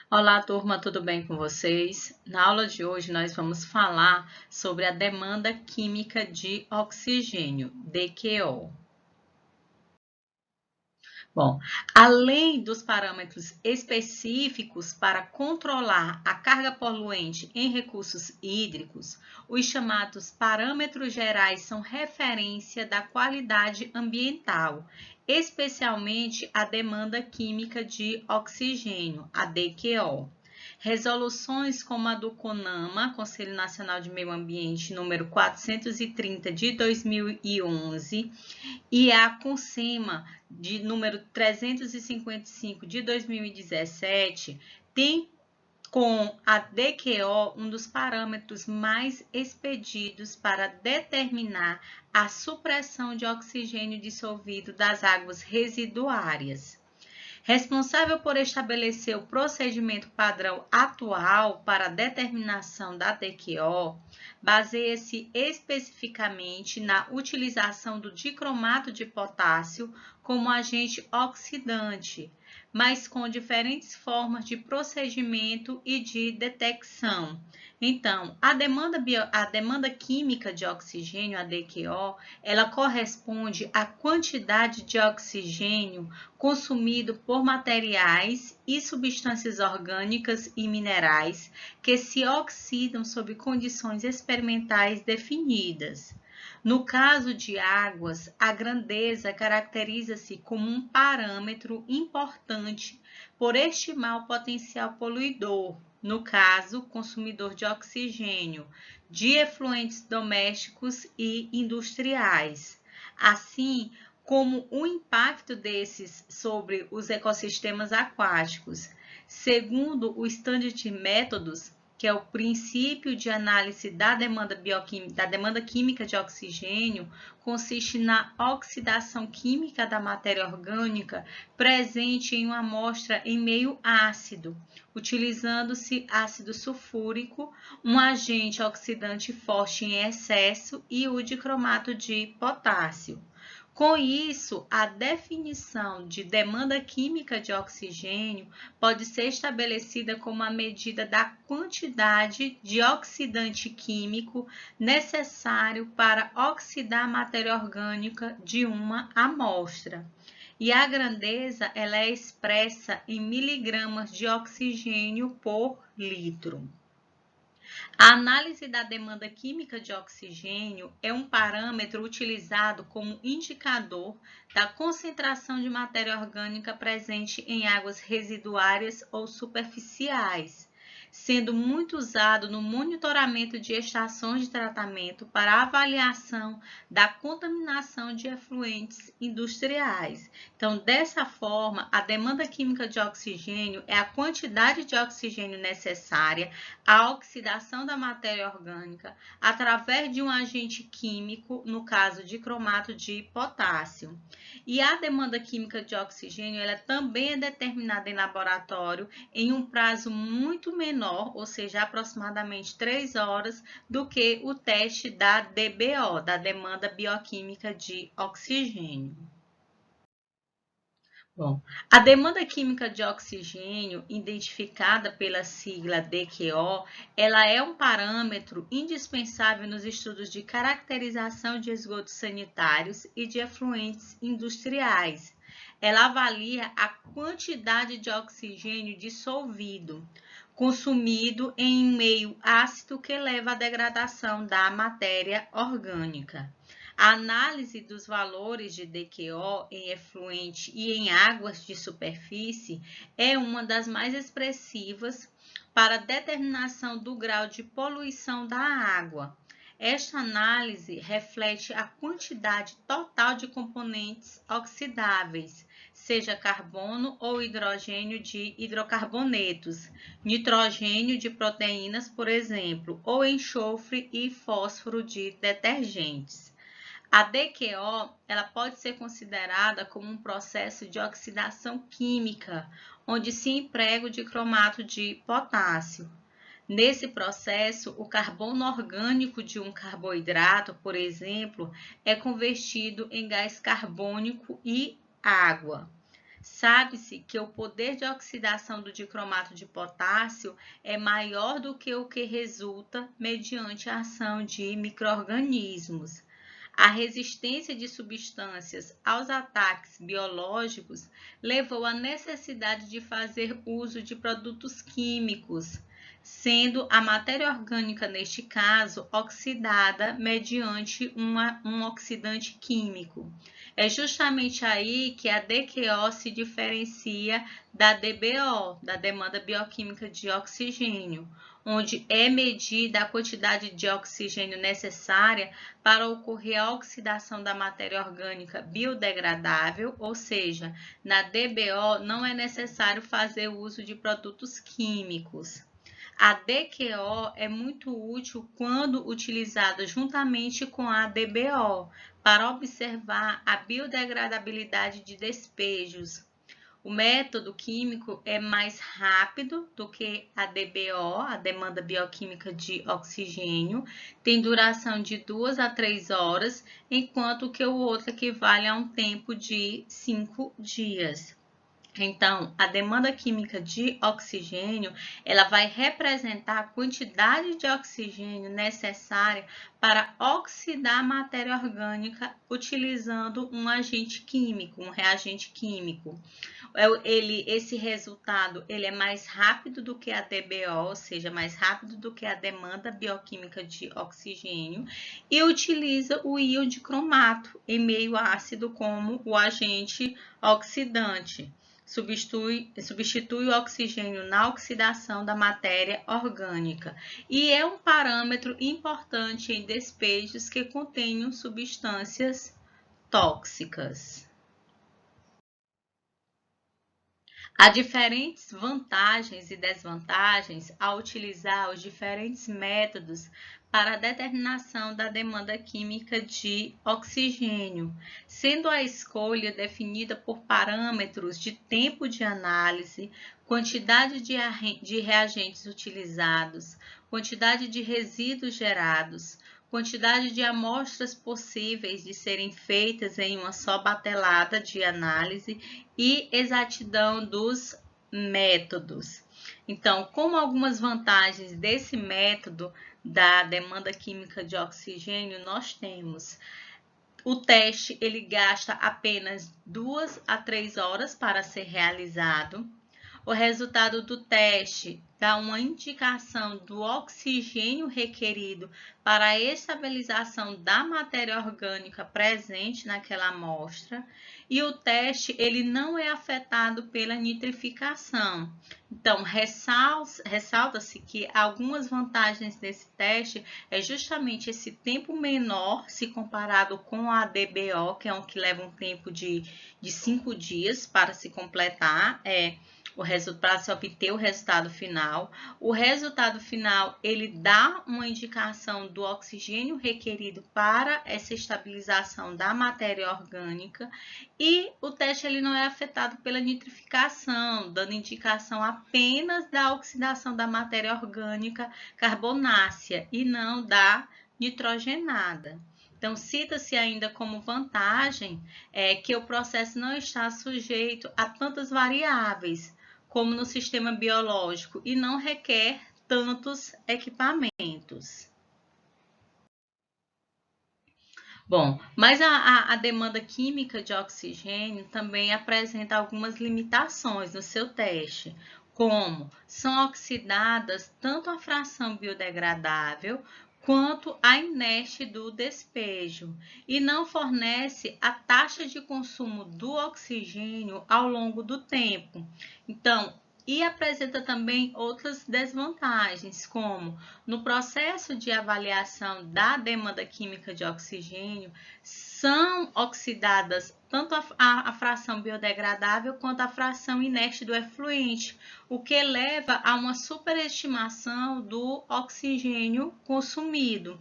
Olá, turma, tudo bem com vocês? Na aula de hoje, nós vamos falar sobre a demanda química de oxigênio, DQO. Bom, além dos parâmetros específicos para controlar a carga poluente em recursos hídricos, os chamados parâmetros gerais são referência da qualidade ambiental, especialmente a demanda química de oxigênio, a DQO. Resoluções como a do CONAMA, Conselho Nacional de Meio Ambiente, número 430 de 2011, e a CONSEMA, de número 355 de 2017, tem com a DQO um dos parâmetros mais expedidos para determinar a supressão de oxigênio dissolvido das águas residuárias. Responsável por estabelecer o procedimento padrão atual para a determinação da DQO, baseia-se especificamente na utilização do dicromato de potássio como agente oxidante, mas com diferentes formas de procedimento e de detecção. Então, a demanda química de oxigênio, a DQO, ela corresponde à quantidade de oxigênio consumido por materiais e substâncias orgânicas e minerais que se oxidam sob condições experimentais definidas. No caso de águas, a grandeza caracteriza-se como um parâmetro importante por estimar o potencial poluidor, no caso, consumidor de oxigênio, de efluentes domésticos e industriais. Assim, como o impacto desses sobre os ecossistemas aquáticos. Segundo o Standard Methods, que é o princípio de análise da demanda química de oxigênio, consiste na oxidação química da matéria orgânica presente em uma amostra em meio ácido, utilizando-se ácido sulfúrico, um agente oxidante forte em excesso e o dicromato de potássio. Com isso, a definição de demanda química de oxigênio pode ser estabelecida como a medida da quantidade de oxidante químico necessário para oxidar a matéria orgânica de uma amostra. E a grandeza ela é expressa em miligramas de oxigênio por litro. A análise da demanda química de oxigênio é um parâmetro utilizado como indicador da concentração de matéria orgânica presente em águas residuárias ou superficiais, sendo muito usado no monitoramento de estações de tratamento para avaliação da contaminação de efluentes industriais. Então, dessa forma, a demanda química de oxigênio é a quantidade de oxigênio necessária à oxidação da matéria orgânica através de um agente químico, no caso de cromato de potássio. E a demanda química de oxigênio, ela também é determinada em laboratório em um prazo muito menor, ou seja, aproximadamente 3 horas, do que o teste da DBO, da demanda bioquímica de oxigênio. Bom, a demanda química de oxigênio, identificada pela sigla DQO, ela é um parâmetro indispensável nos estudos de caracterização de esgotos sanitários e de efluentes industriais. Ela avalia a quantidade de oxigênio dissolvido, consumido em meio ácido que leva à degradação da matéria orgânica. A análise dos valores de DQO em efluente e em águas de superfície é uma das mais expressivas para determinação do grau de poluição da água. Esta análise reflete a quantidade total de componentes oxidáveis, seja carbono ou hidrogênio de hidrocarbonetos, nitrogênio de proteínas, por exemplo, ou enxofre e fósforo de detergentes. A DQO ela pode ser considerada como um processo de oxidação química, onde se emprega o dicromato de potássio. Nesse processo, o carbono orgânico de um carboidrato, por exemplo, é convertido em gás carbônico e água. Sabe-se que o poder de oxidação do dicromato de potássio é maior do que o que resulta mediante a ação de micro-organismos. A resistência de substâncias aos ataques biológicos levou à necessidade de fazer uso de produtos químicos, sendo a matéria orgânica, neste caso, oxidada mediante um oxidante químico. É justamente aí que a DQO se diferencia da DBO, da demanda bioquímica de oxigênio, onde é medida a quantidade de oxigênio necessária para ocorrer a oxidação da matéria orgânica biodegradável, ou seja, na DBO não é necessário fazer uso de produtos químicos. A DQO é muito útil quando utilizada juntamente com a DBO para observar a biodegradabilidade de despejos. O método químico é mais rápido do que a DBO, a demanda bioquímica de oxigênio, tem duração de 2 a 3 horas, enquanto que o outro equivale a um tempo de 5 dias. Então, a demanda química de oxigênio, ela vai representar a quantidade de oxigênio necessária para oxidar a matéria orgânica utilizando um agente químico, um reagente químico. Esse resultado ele é mais rápido do que a DBO, ou seja, mais rápido do que a demanda bioquímica de oxigênio, e utiliza o íon de cromato em meio ácido como o agente oxidante. Substitui o oxigênio na oxidação da matéria orgânica e é um parâmetro importante em despejos que contenham substâncias tóxicas. Há diferentes vantagens e desvantagens ao utilizar os diferentes métodos para a determinação da demanda química de oxigênio, sendo a escolha definida por parâmetros de tempo de análise, quantidade de reagentes utilizados, quantidade de resíduos gerados, quantidade de amostras possíveis de serem feitas em uma só batelada de análise e exatidão dos métodos. Então, como algumas vantagens desse método da demanda química de oxigênio, nós temos o teste, ele gasta apenas 2 a 3 horas para ser realizado. O resultado do teste dá uma indicação do oxigênio requerido para a estabilização da matéria orgânica presente naquela amostra. E o teste ele não é afetado pela nitrificação. Então, ressalta-se que algumas vantagens desse teste é justamente esse tempo menor se comparado com a DBO, que é um que leva um tempo de 5 dias para se completar, para se obter o resultado final. O resultado final, ele dá uma indicação do oxigênio requerido para essa estabilização da matéria orgânica e o teste ele não é afetado pela nitrificação, dando indicação apenas da oxidação da matéria orgânica carbonácea e não da nitrogenada. Então, cita-se ainda como vantagem que o processo não está sujeito a tantas variáveis como no sistema biológico e não requer tantos equipamentos. Bom, mas a demanda química de oxigênio também apresenta algumas limitações no seu teste, como são oxidadas tanto a fração biodegradável quanto a inerte do despejo e não fornece a taxa de consumo do oxigênio ao longo do tempo. Então, e apresenta também outras desvantagens, como no processo de avaliação da demanda química de oxigênio, são oxidadas tanto a fração biodegradável quanto a fração inerte do efluente, o que leva a uma superestimação do oxigênio consumido.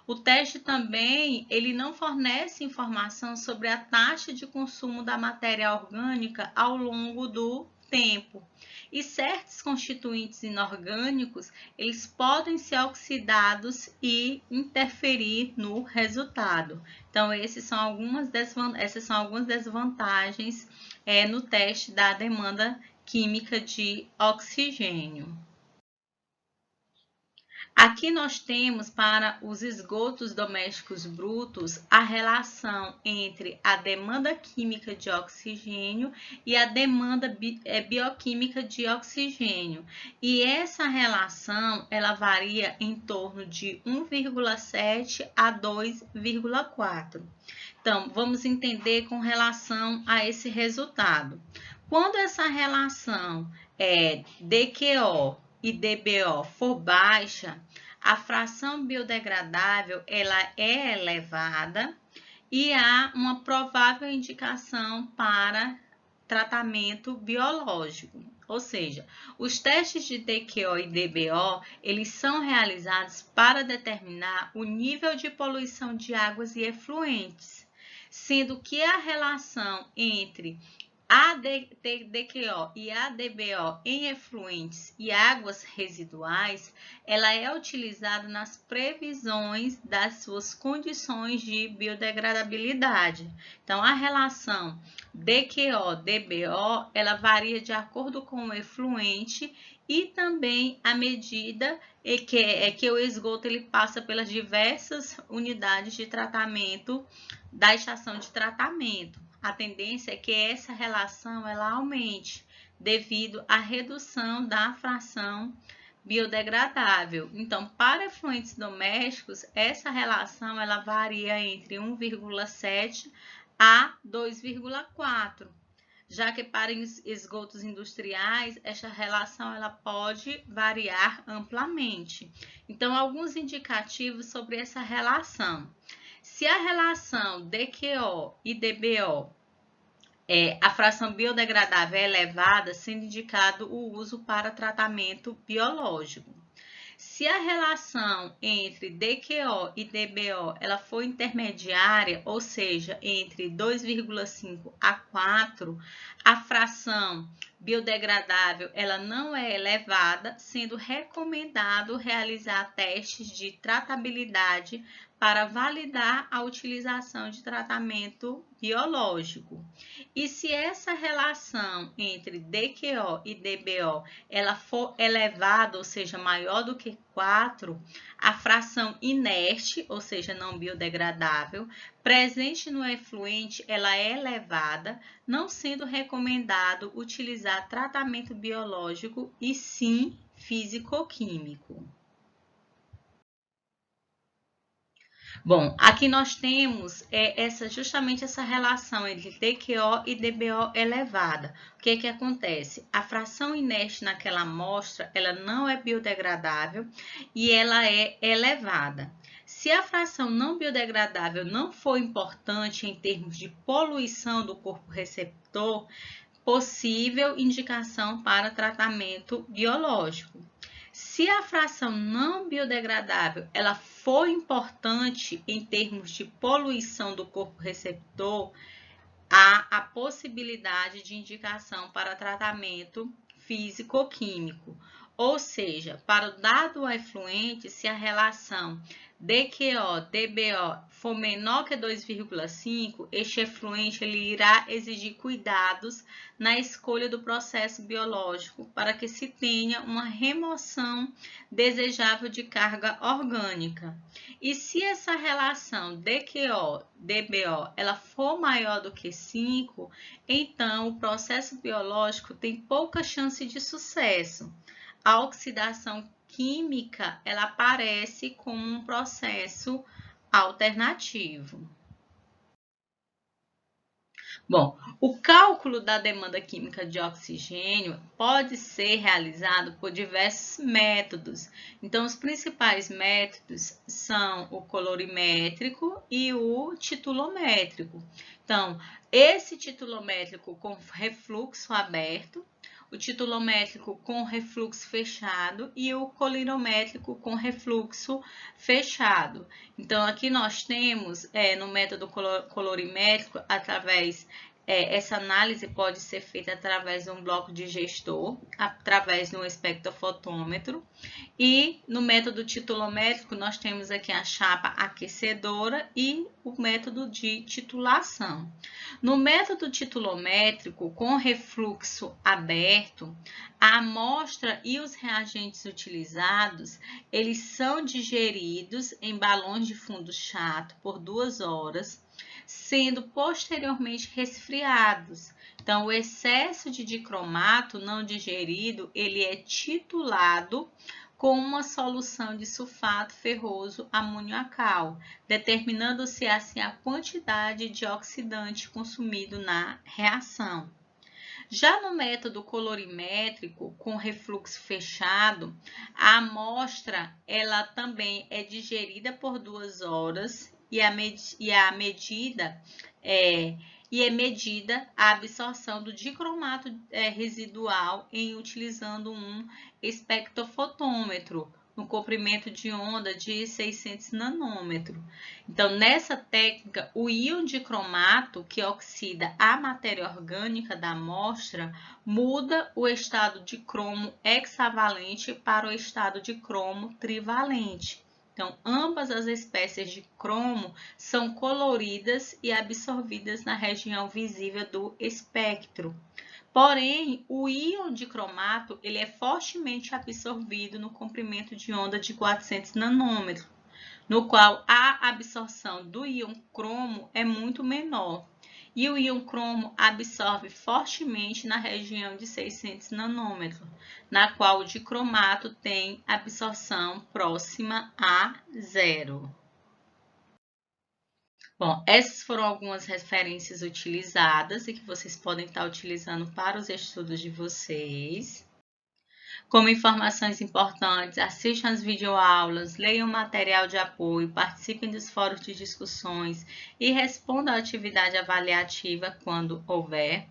O teste também ele não fornece informação sobre a taxa de consumo da matéria orgânica ao longo do tempo. E certos constituintes inorgânicos, eles podem ser oxidados e interferir no resultado. Então, essas são algumas desvantagens no teste da demanda química de oxigênio. Aqui nós temos para os esgotos domésticos brutos a relação entre a demanda química de oxigênio e a demanda bioquímica de oxigênio. E essa relação ela varia em torno de 1,7 a 2,4. Então, vamos entender com relação a esse resultado. Quando essa relação DQO e DBO for baixa, a fração biodegradável ela é elevada e há uma provável indicação para tratamento biológico. Ou seja, os testes de DQO e DBO, eles são realizados para determinar o nível de poluição de águas e efluentes, sendo que a relação entre a DQO e a DBO em efluentes e águas residuais, ela é utilizada nas previsões das suas condições de biodegradabilidade. Então, a relação DQO-DBO, ela varia de acordo com o efluente e também a medida que o esgoto ele passa pelas diversas unidades de tratamento da estação de tratamento. A tendência é que essa relação ela aumente devido à redução da fração biodegradável. Então, para efluentes domésticos, essa relação ela varia entre 1,7 a 2,4. Já que para esgotos industriais, essa relação ela pode variar amplamente. Então, alguns indicativos sobre essa relação. Se a relação DQO e DBO, a fração biodegradável é elevada, sendo indicado o uso para tratamento biológico. Se a relação entre DQO e DBO ela for intermediária, ou seja, entre 2,5 a 4, a fração biodegradável ela não é elevada, sendo recomendado realizar testes de tratabilidade para validar a utilização de tratamento biológico. E se essa relação entre DQO e DBO ela for elevada, ou seja, maior do que 4, a fração inerte, ou seja, não biodegradável, presente no efluente, ela é elevada, não sendo recomendado utilizar tratamento biológico e sim físico-químico. Bom, aqui nós temos justamente essa relação entre DQO e DBO elevada. O que que acontece? A fração inerte naquela amostra, ela não é biodegradável e ela é elevada. Se a fração não biodegradável não for importante em termos de poluição do corpo receptor, possível indicação para tratamento biológico. Se a fração não biodegradável ela for importante em termos de poluição do corpo receptor, há a possibilidade de indicação para tratamento físico-químico. Ou seja, para o dado efluente, se a relação DQO-DBO for menor que 2,5, este efluente ele irá exigir cuidados na escolha do processo biológico para que se tenha uma remoção desejável de carga orgânica. E se essa relação DQO-DBO ela for maior do que 5, então o processo biológico tem pouca chance de sucesso. A oxidação química ela aparece como um processo alternativo. Bom, o cálculo da demanda química de oxigênio pode ser realizado por diversos métodos. Então, os principais métodos são o colorimétrico e o titulométrico. Então, esse titulométrico com refluxo aberto, o titulométrico com refluxo fechado e o colorimétrico com refluxo fechado. Então, aqui nós temos, no método colorimétrico, através essa análise pode ser feita através de um bloco digestor, através de um espectrofotômetro. E no método titulométrico, nós temos aqui a chapa aquecedora e o método de titulação. No método titulométrico, com refluxo aberto, a amostra e os reagentes utilizados, eles são digeridos em balões de fundo chato por 2 horas, sendo posteriormente resfriados. Então, o excesso de dicromato não digerido, ele é titulado com uma solução de sulfato ferroso amonioacal, determinando-se assim a quantidade de oxidante consumido na reação. Já no método colorimétrico, com refluxo fechado, a amostra ela também é digerida por 2 horas e é medida a absorção do dicromato residual utilizando um espectrofotômetro no comprimento de onda de 600 nanômetros. Então, nessa técnica, o íon dicromato, que oxida a matéria orgânica da amostra, muda o estado de cromo hexavalente para o estado de cromo trivalente. Então, ambas as espécies de cromo são coloridas e absorvidas na região visível do espectro. Porém, o íon dicromato ele é fortemente absorvido no comprimento de onda de 400 nanômetros, no qual a absorção do íon cromo é muito menor. E o íon cromo absorve fortemente na região de 600 nanômetros, na qual o dicromato tem absorção próxima a 0. Bom, essas foram algumas referências utilizadas e que vocês podem estar utilizando para os estudos de vocês. Como informações importantes, assistam as videoaulas, leiam o material de apoio, participem dos fóruns de discussões e respondam à atividade avaliativa quando houver.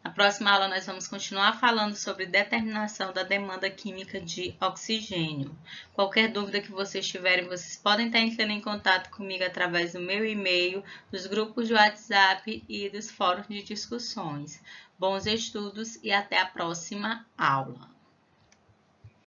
Na próxima aula, nós vamos continuar falando sobre determinação da demanda química de oxigênio. Qualquer dúvida que vocês tiverem, vocês podem estar entrando em contato comigo através do meu e-mail, dos grupos de WhatsApp e dos fóruns de discussões. Bons estudos e até a próxima aula!